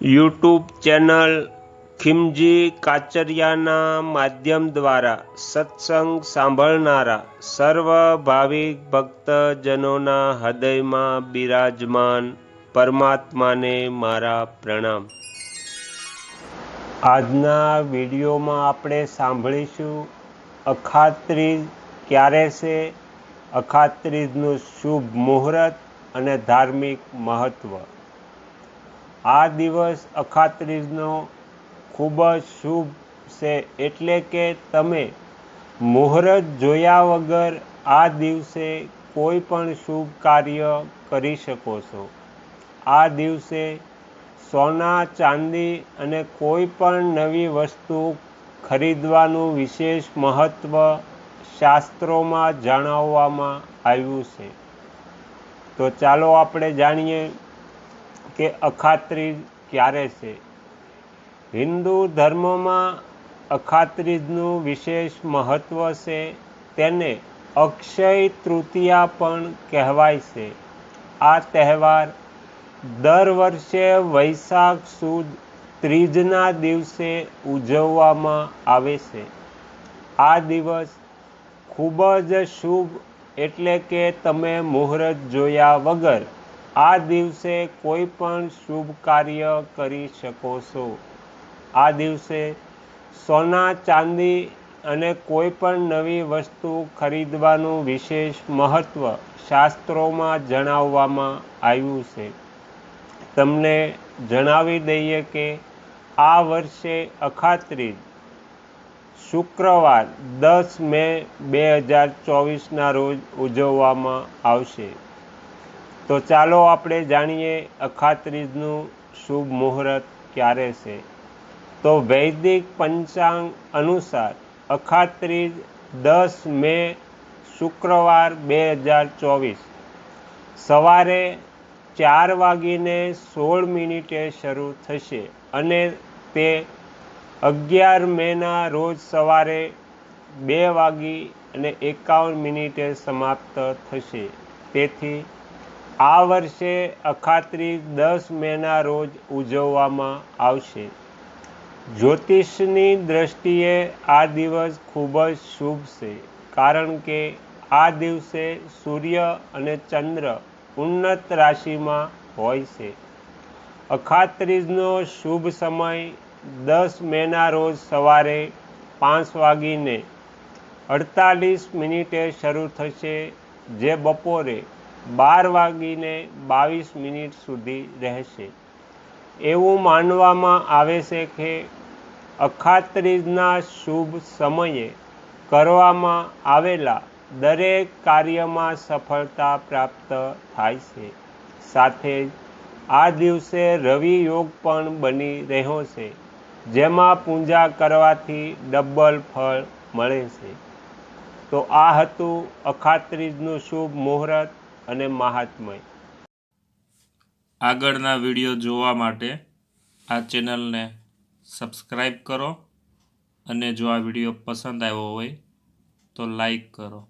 YouTube channel Khimji કાચરિયાના માધ્યમ દ્વારા સત્સંગ સાંભળનારા સર્વ ભાવિક ભક્તજનોના હૃદયમાં બિરાજમાન પરમાત્માને મારા પ્રણામ। આજના વિડીયોમાં આપણે સાંભળીશું અખાત્રીજ ક્યારે છે, અખાત્રીજનું શુભ મુહૂર્ત અને ધાર્મિક મહત્વ। આ દિવસ અખાત્રીજનો ખૂબ જ શુભ છે, એટલે કે તમે મુહૂર્ત જોયા વગર આ દિવસે કોઈ પણ શુભ કાર્ય કરી શકો છો। આ દિવસે સોના ચાંદી અને કોઈ પણ નવી વસ્તુ ખરીદવાનું વિશેષ મહત્ત્વ શાસ્ત્રોમાં જણાવવામાં આવ્યું છે। તો ચાલો આપણે જાણીએ કે અખાત્રીજ ક્યારે છે। હિન્દુ ધર્મમાં અખાત્રીજનું વિશેષ મહત્ત્વ છે। તેને અક્ષય તૃતીયા પણ કહેવાય છે। આ તહેવાર દર વર્ષે વૈશાખ સુદ ત્રીજના દિવસે ઉજવવામાં આવે છે। આ દિવસ ખૂબ જ શુભ, એટલે કે તમે મુહૂર્ત જોયા વગર આ દિવસે કોઈ પણ શુભ કાર્ય કરી શકો છો। આ દિવસે સોના ચાંદી અને કોઈ પણ નવી વસ્તુ ખરીદવાનું વિશેષ મહત્ત્વ શાસ્ત્રોમાં જણાવવામાં આવ્યું છે। તમને જણાવી દઈએ કે આ વર્ષે અખાત્રીજ શુક્રવાર 10 મે 2024ના રોજ ઉજવવામાં આવશે। તો ચાલો આપણે જાણીએ અખાત્રીજનું શુભ મુહૂર્ત ક્યારે છે। તો વૈદિક પંચાંગ અનુસાર અખાત્રીજ 10 મે શુક્રવાર 2024 સવારે 4:16 શરૂ થશે અને તે 11 મેના રોજ સવારે 2:51 સમાપ્ત થશે। તેથી આ વર્ષે અખાત્રીજ 10 મેના રોજ ઉજવવામાં આવશે। જ્યોતિષની દ્રષ્ટિએ આ દિવસ ખૂબ જ શુભ છે, કારણ કે આ દિવસે સૂર્ય અને ચંદ્ર ઉન્નત રાશિમાં હોય છે। અખાત્રીજનો શુભ સમય 10 મેના રોજ સવારે 5:48 શરૂ થશે, જે બપોરે 12:22 સુધી રહેશે। એવું માનવામાં આવે છે કે અખાત્રીજના શુભ સમયે કરવામાં આવેલા દરેક કાર્યમાં સફળતા પ્રાપ્ત થાય છે। સાથે જ આ દિવસે રવિ યોગ પણ બની રહ્યો છે, જેમાં પૂજા કરવાથી ડબલ ફળ મળે છે। તો આ હતું અખાત્રીજનું શુભ મુહૂર્ત અને મહાત્મય। આગળના વિડીયો જોવા માટે આ ચેનલને સબસ્ક્રાઈબ કરો અને જો આ વિડીયો પસંદ આવ્યો હોય તો લાઈક કરો।